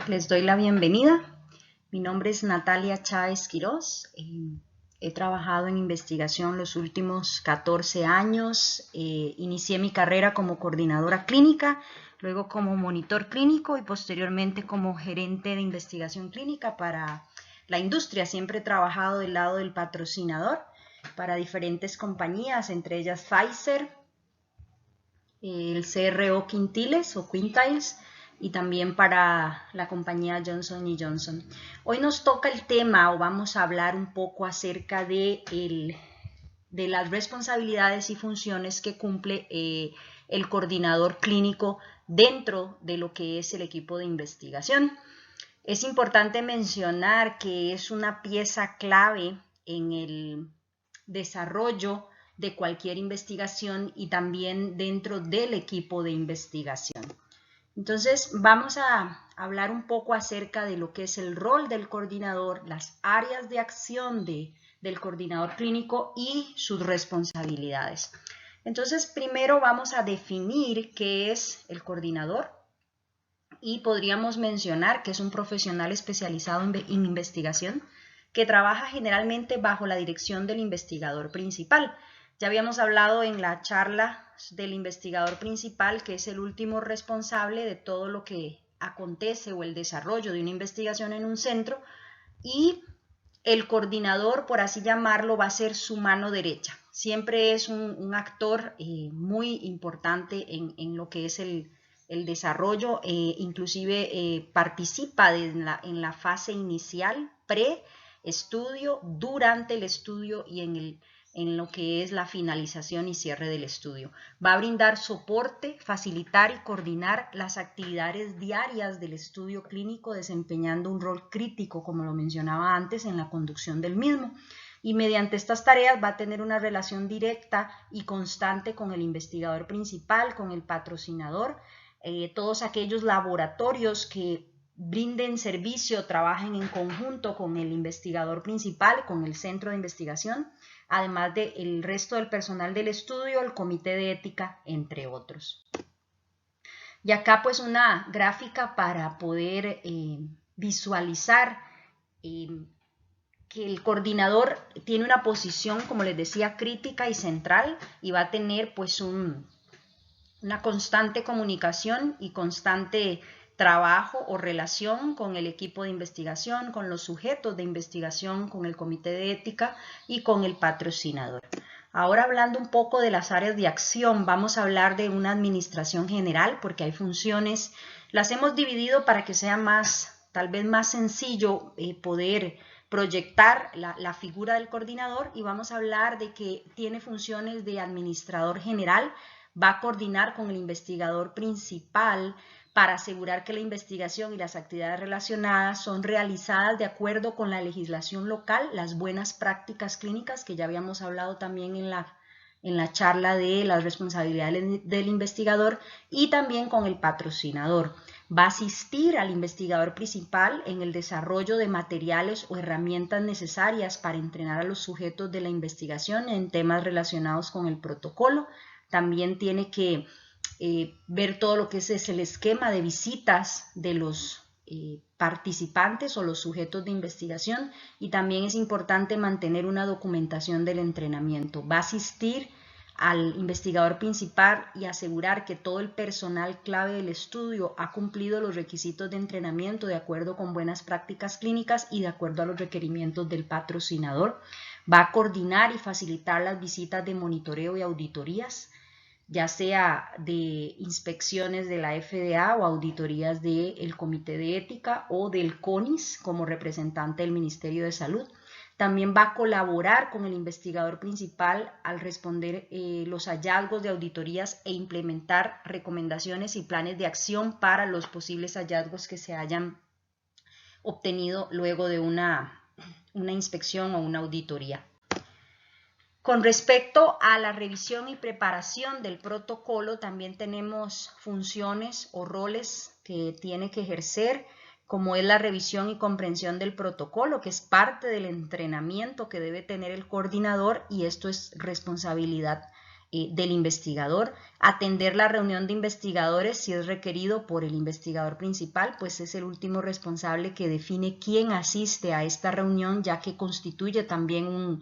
Les doy la bienvenida. Mi nombre es Natalia Chávez Quirós. He trabajado en investigación los últimos 14 años. Inicié mi carrera como coordinadora clínica, luego como monitor clínico y posteriormente como gerente de investigación clínica para la industria. Siempre he trabajado del lado del patrocinador para diferentes compañías, entre ellas Pfizer, el CRO Quintiles o Quintiles, y también para la compañía Johnson & Johnson. Hoy nos toca el tema, o vamos a hablar un poco acerca de las responsabilidades y funciones que cumple el coordinador clínico dentro de lo que es el equipo de investigación. Es importante mencionar que es una pieza clave en el desarrollo de cualquier investigación y también dentro del equipo de investigación. Entonces vamos a hablar un poco acerca de lo que es el rol del coordinador, las áreas de acción del coordinador clínico y sus responsabilidades. Entonces primero vamos a definir qué es el coordinador y podríamos mencionar que es un profesional especializado en investigación que trabaja generalmente bajo la dirección del investigador principal. Ya habíamos hablado en la charla del investigador principal, que es el último responsable de todo lo que acontece o el desarrollo de una investigación en un centro, y el coordinador, por así llamarlo, va a ser su mano derecha. Siempre es un actor muy importante en lo que es el desarrollo, inclusive participa en la fase inicial, pre-estudio, durante el estudio y en lo que es la finalización y cierre del estudio. Va a brindar soporte, facilitar y coordinar las actividades diarias del estudio clínico, desempeñando un rol crítico, como lo mencionaba antes, en la conducción del mismo. Y mediante estas tareas va a tener una relación directa y constante con el investigador principal, con el patrocinador, todos aquellos laboratorios que brinden servicio, trabajen en conjunto con el investigador principal, con el centro de investigación, además del resto del personal del estudio, el comité de ética, entre otros. Y acá pues una gráfica para poder visualizar que el coordinador tiene una posición, como les decía, crítica y central, y va a tener pues una constante comunicación y constante trabajo o relación con el equipo de investigación, con los sujetos de investigación, con el comité de ética y con el patrocinador. Ahora, hablando un poco de las áreas de acción, vamos a hablar de una administración general, porque hay funciones, las hemos dividido para que sea tal vez más sencillo poder proyectar la figura del coordinador, y vamos a hablar de que tiene funciones de administrador general. Va a coordinar con el investigador principal para asegurar que la investigación y las actividades relacionadas son realizadas de acuerdo con la legislación local, las buenas prácticas clínicas, que ya habíamos hablado también en la charla de las responsabilidades del investigador, y también con el patrocinador. Va a asistir al investigador principal en el desarrollo de materiales o herramientas necesarias para entrenar a los sujetos de la investigación en temas relacionados con el protocolo. También tiene que ver todo lo que es el esquema de visitas de los participantes o los sujetos de investigación, y también es importante mantener una documentación del entrenamiento. Va a asistir al investigador principal y asegurar que todo el personal clave del estudio ha cumplido los requisitos de entrenamiento de acuerdo con buenas prácticas clínicas y de acuerdo a los requerimientos del patrocinador. Va a coordinar y facilitar las visitas de monitoreo y auditorías, ya sea de inspecciones de la FDA o auditorías del Comité de Ética o del CONIS como representante del Ministerio de Salud. También va a colaborar con el investigador principal al responder los hallazgos de auditorías e implementar recomendaciones y planes de acción para los posibles hallazgos que se hayan obtenido luego de una inspección o una auditoría. Con respecto a la revisión y preparación del protocolo, también tenemos funciones o roles que tiene que ejercer, como es la revisión y comprensión del protocolo, que es parte del entrenamiento que debe tener el coordinador, y esto es responsabilidad del investigador, atender la reunión de investigadores si es requerido por el investigador principal, pues es el último responsable que define quién asiste a esta reunión, ya que constituye también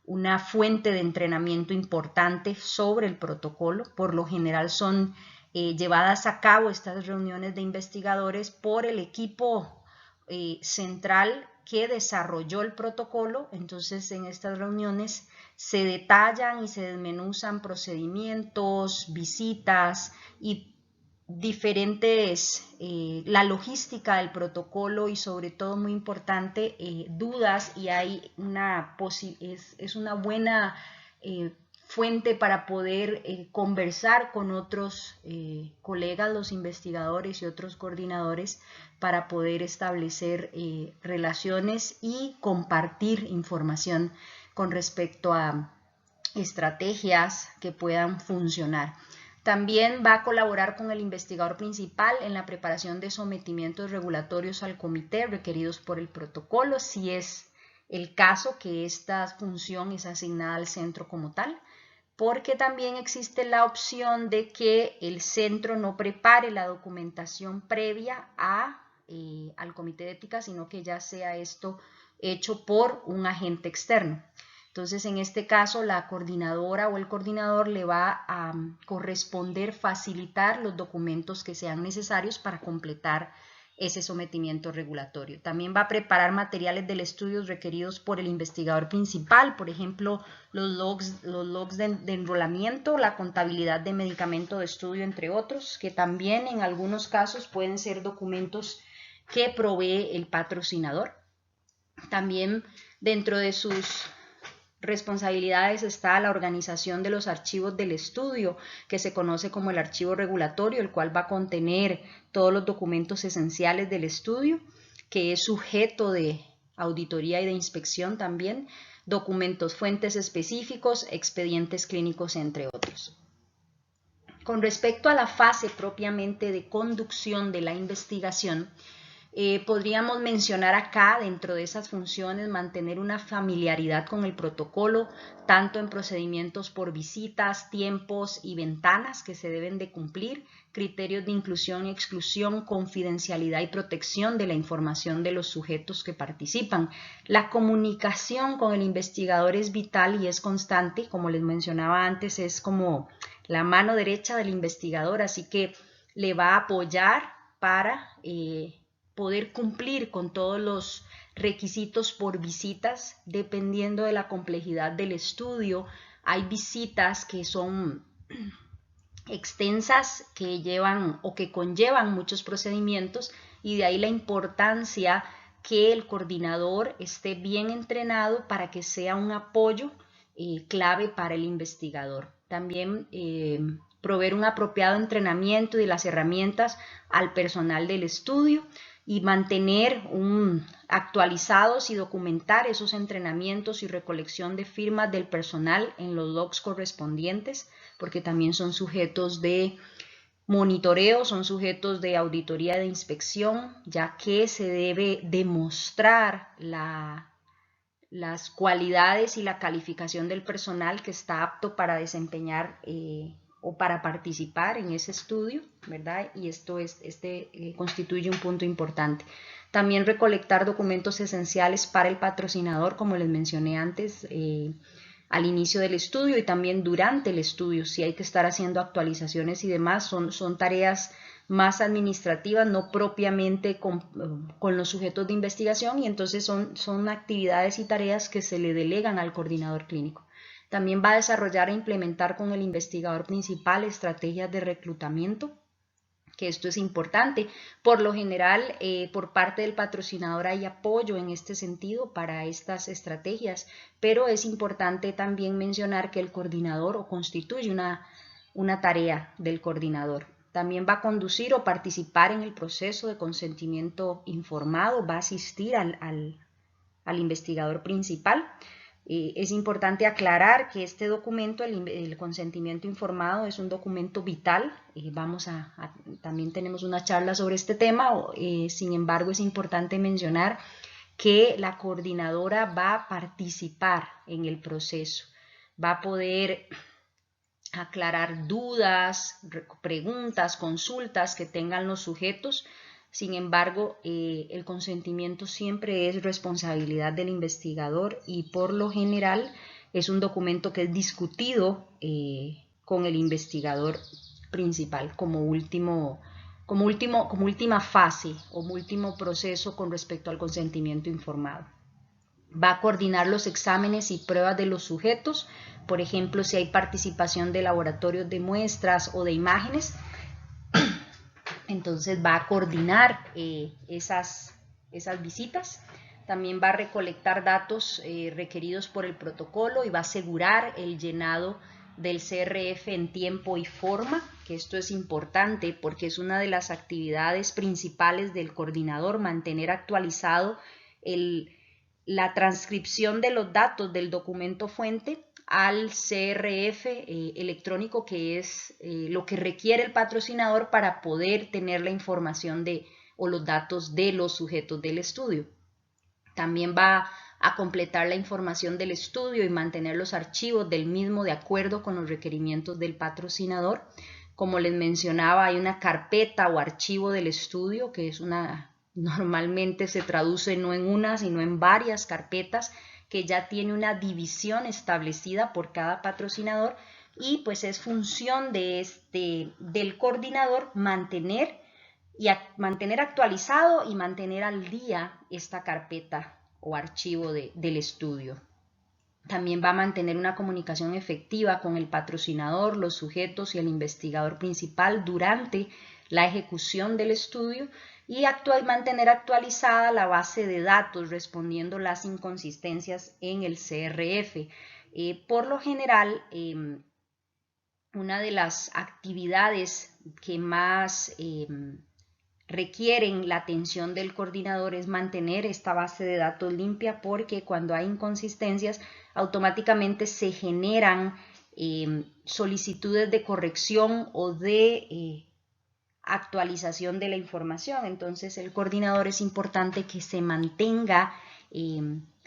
una fuente de entrenamiento importante sobre el protocolo. Por lo general son llevadas a cabo estas reuniones de investigadores por el equipo central que desarrolló el protocolo. Entonces en estas reuniones se detallan y se desmenuzan procedimientos, visitas y diferentes, la logística del protocolo y sobre todo muy importante, dudas, y hay es una buena fuente para poder conversar con otros colegas, los investigadores y otros coordinadores, para poder establecer relaciones y compartir información con respecto a estrategias que puedan funcionar. También va a colaborar con el investigador principal en la preparación de sometimientos regulatorios al comité requeridos por el protocolo, si es el caso que esta función es asignada al centro como tal, porque también existe la opción de que el centro no prepare la documentación previa al comité de ética, sino que ya sea esto hecho por un agente externo. Entonces, en este caso, la coordinadora o el coordinador le va a corresponder facilitar los documentos que sean necesarios para completar ese sometimiento regulatorio. También va a preparar materiales del estudio requeridos por el investigador principal, por ejemplo, los logs de enrolamiento, la contabilidad de medicamento de estudio, entre otros, que también en algunos casos pueden ser documentos que provee el patrocinador. También dentro de sus responsabilidades está la organización de los archivos del estudio, que se conoce como el archivo regulatorio, el cual va a contener todos los documentos esenciales del estudio, que es sujeto de auditoría y de inspección también, documentos fuentes específicos, expedientes clínicos, entre otros. Con respecto a la fase propiamente de conducción de la investigación, podríamos mencionar acá, dentro de esas funciones, mantener una familiaridad con el protocolo, tanto en procedimientos por visitas, tiempos y ventanas que se deben de cumplir, criterios de inclusión y exclusión, confidencialidad y protección de la información de los sujetos que participan. La comunicación con el investigador es vital y es constante, como les mencionaba antes, es como la mano derecha del investigador, así que le va a apoyar para poder cumplir con todos los requisitos por visitas, dependiendo de la complejidad del estudio. Hay visitas que son extensas, que llevan o que conllevan muchos procedimientos, y de ahí la importancia que el coordinador esté bien entrenado para que sea un apoyo clave para el investigador. También proveer un apropiado entrenamiento y las herramientas al personal del estudio, y mantener actualizados y documentar esos entrenamientos y recolección de firmas del personal en los logs correspondientes, porque también son sujetos de monitoreo, son sujetos de auditoría de inspección, ya que se debe demostrar las cualidades y la calificación del personal que está apto para desempeñar o para participar en ese estudio, ¿verdad? Y esto constituye un punto importante. También recolectar documentos esenciales para el patrocinador, como les mencioné antes, al inicio del estudio y también durante el estudio. Si hay que estar haciendo actualizaciones y demás, son tareas más administrativas, no propiamente con los sujetos de investigación, y entonces son actividades y tareas que se le delegan al coordinador clínico. También va a desarrollar e implementar con el investigador principal estrategias de reclutamiento, que esto es importante. Por lo general, por parte del patrocinador hay apoyo en este sentido para estas estrategias, pero es importante también mencionar que el coordinador constituye una tarea del coordinador. También va a conducir o participar en el proceso de consentimiento informado, va a asistir al investigador principal. Es importante aclarar que este documento, el consentimiento informado, es un documento vital. También tenemos una charla sobre este tema. Sin embargo, es importante mencionar que la coordinadora va a participar en el proceso, va a poder aclarar dudas, preguntas, consultas que tengan los sujetos. Sin embargo, el consentimiento siempre es responsabilidad del investigador y por lo general es un documento que es discutido con el investigador principal como última fase o último proceso con respecto al consentimiento informado. Va a coordinar los exámenes y pruebas de los sujetos, por ejemplo, si hay participación de laboratorios de muestras o de imágenes, entonces va a coordinar esas visitas. También va a recolectar datos requeridos por el protocolo y va a asegurar el llenado del CRF en tiempo y forma, que esto es importante porque es una de las actividades principales del coordinador, mantener actualizado la transcripción de los datos del documento fuente al CRF electrónico, que es lo que requiere el patrocinador para poder tener la información o los datos de los sujetos del estudio. También va a completar la información del estudio y mantener los archivos del mismo de acuerdo con los requerimientos del patrocinador. Como les mencionaba, hay una carpeta o archivo del estudio que es normalmente se traduce no en una, sino en varias carpetas que ya tiene una división establecida por cada patrocinador y pues es función del coordinador mantener actualizado y mantener al día esta carpeta o archivo del estudio. También va a mantener una comunicación efectiva con el patrocinador, los sujetos y el investigador principal durante la ejecución del estudio y mantener actualizada la base de datos respondiendo las inconsistencias en el CRF. Por lo general, una de las actividades que más requieren la atención del coordinador es mantener esta base de datos limpia, porque cuando hay inconsistencias automáticamente se generan solicitudes de corrección o de actualización de la información. Entonces el coordinador es importante que se mantenga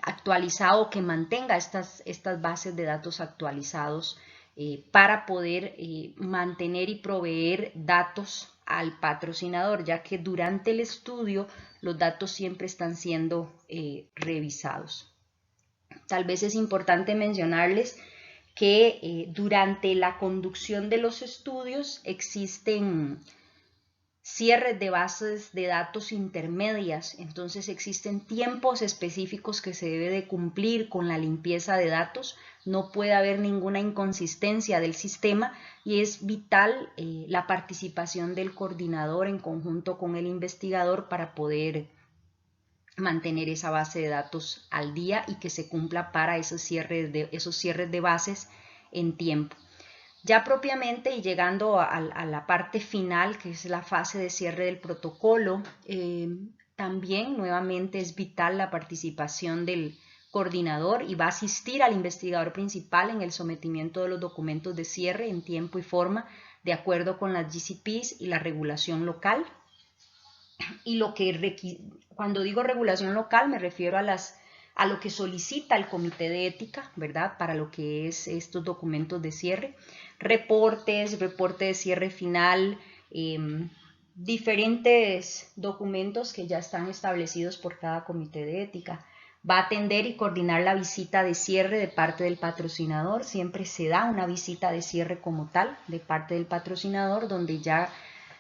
actualizado, que mantenga estas bases de datos actualizados para poder mantener y proveer datos al patrocinador, ya que durante el estudio los datos siempre están siendo revisados. Tal vez es importante mencionarles que durante la conducción de los estudios existen cierres de bases de datos intermedias, entonces existen tiempos específicos que se debe de cumplir con la limpieza de datos, no puede haber ninguna inconsistencia del sistema y es vital la participación del coordinador en conjunto con el investigador para poder mantener esa base de datos al día y que se cumpla para esos cierres de bases en tiempo. Ya propiamente y llegando a la parte final, que es la fase de cierre del protocolo, también nuevamente es vital la participación del coordinador y va a asistir al investigador principal en el sometimiento de los documentos de cierre en tiempo y forma de acuerdo con las GCPs y la regulación local. Y cuando digo regulación local me refiero a lo que solicita el comité de ética, ¿verdad? Para lo que es estos documentos de cierre, reporte de cierre final, diferentes documentos que ya están establecidos por cada comité de ética. Va a atender y coordinar la visita de cierre de parte del patrocinador. Siempre se da una visita de cierre como tal de parte del patrocinador, donde ya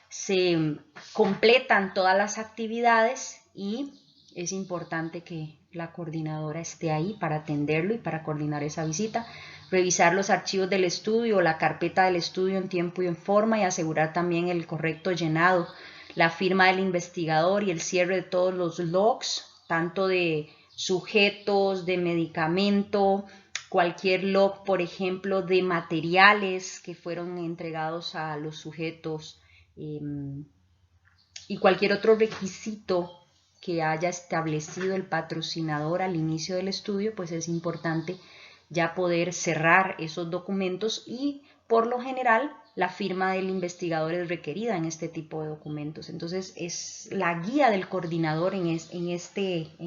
se completan todas las actividades y es importante que la coordinadora esté ahí para atenderlo y para coordinar esa visita, revisar los archivos del estudio o la carpeta del estudio en tiempo y en forma y asegurar también el correcto llenado, la firma del investigador y el cierre de todos los logs, tanto de sujetos, de medicamento, cualquier log, por ejemplo, de materiales que fueron entregados a los sujetos y cualquier otro requisito que haya establecido el patrocinador al inicio del estudio, pues es importante ya poder cerrar esos documentos y por lo general la firma del investigador es requerida en este tipo de documentos. Entonces es la guía del coordinador en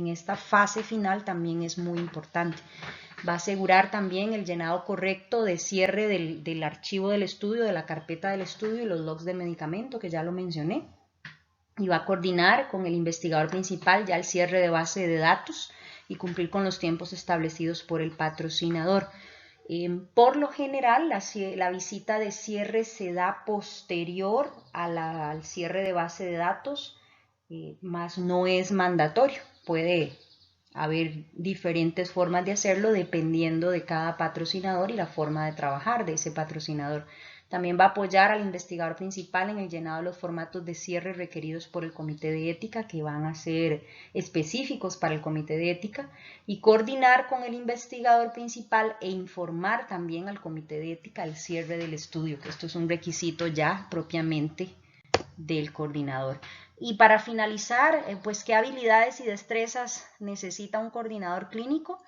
esta fase final también es muy importante. Va a asegurar también el llenado correcto de cierre del archivo del estudio, de la carpeta del estudio y los logs del medicamento, que ya lo mencioné. Y va a coordinar con el investigador principal ya el cierre de base de datos y cumplir con los tiempos establecidos por el patrocinador. Por lo general, la visita de cierre se da posterior al cierre de base de datos, más no es mandatorio. Puede haber diferentes formas de hacerlo dependiendo de cada patrocinador y la forma de trabajar de ese patrocinador. También va a apoyar al investigador principal en el llenado de los formatos de cierre requeridos por el comité de ética, que van a ser específicos para el comité de ética, y coordinar con el investigador principal e informar también al comité de ética el cierre del estudio, que esto es un requisito ya propiamente del coordinador. Y para finalizar, pues qué habilidades y destrezas necesita un coordinador clínico.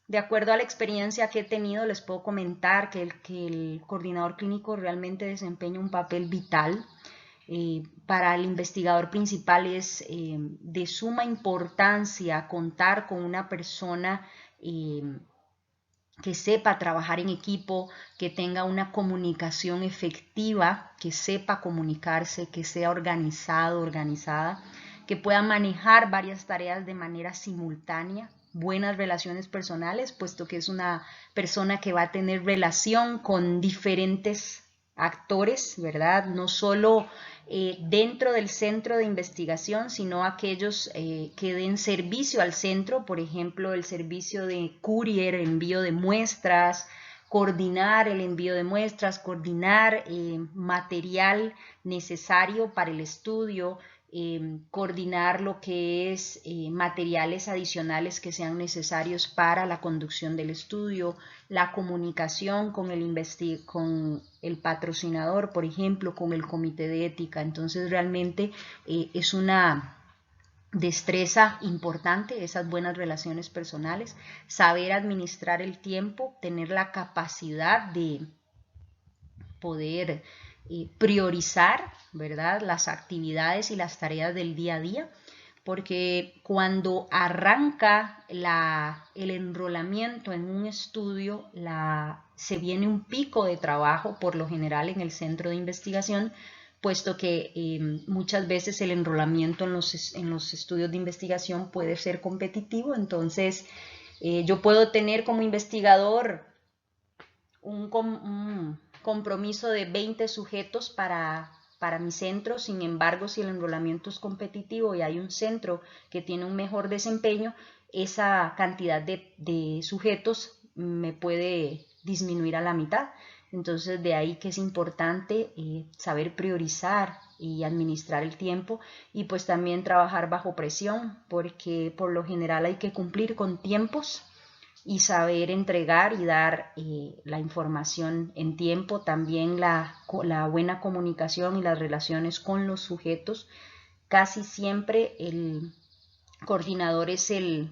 De acuerdo a la experiencia que he tenido, les puedo comentar que el coordinador clínico realmente desempeña un papel vital. Para el investigador principal es de suma importancia contar con una persona que sepa trabajar en equipo, que tenga una comunicación efectiva, que sepa comunicarse, que sea organizado, organizada, que pueda manejar varias tareas de manera simultánea, buenas relaciones personales, puesto que es una persona que va a tener relación con diferentes actores, ¿verdad? No solo dentro del centro de investigación, sino aquellos que den servicio al centro, por ejemplo, el servicio de courier, envío de muestras, coordinar el envío de muestras, coordinar material necesario para el estudio, coordinar lo que es materiales adicionales que sean necesarios para la conducción del estudio, la comunicación con el patrocinador, por ejemplo, con el comité de ética. Entonces realmente es una destreza importante, esas buenas relaciones personales, saber administrar el tiempo, tener la capacidad de poder priorizar, ¿verdad?, las actividades y las tareas del día a día, porque cuando arranca el enrolamiento en un estudio, se viene un pico de trabajo, por lo general en el centro de investigación, puesto que muchas veces el enrolamiento en los estudios de investigación puede ser competitivo. Entonces yo puedo tener como investigador un compromiso de 20 sujetos para mi centro. Sin embargo, si el enrolamiento es competitivo y hay un centro que tiene un mejor desempeño, esa cantidad de sujetos me puede disminuir a la mitad. Entonces, de ahí que es importante saber priorizar y administrar el tiempo, y pues también trabajar bajo presión, porque por lo general hay que cumplir con tiempos y saber entregar y dar la información en tiempo. También la buena comunicación y las relaciones con los sujetos. Casi siempre el coordinador es el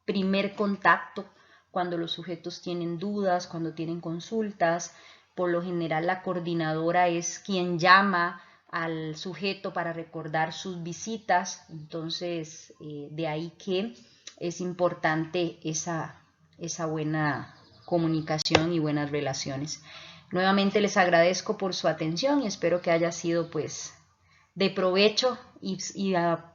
primer contacto cuando los sujetos tienen dudas, cuando tienen consultas. Por lo general la coordinadora es quien llama al sujeto para recordar sus visitas. Entonces de ahí que es importante esa buena comunicación y buenas relaciones. Nuevamente les agradezco por su atención y espero que haya sido pues de provecho y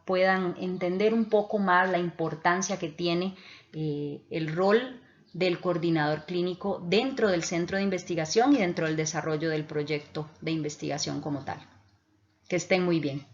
puedan entender un poco más la importancia que tiene el rol del coordinador clínico dentro del centro de investigación y dentro del desarrollo del proyecto de investigación como tal. Que estén muy bien.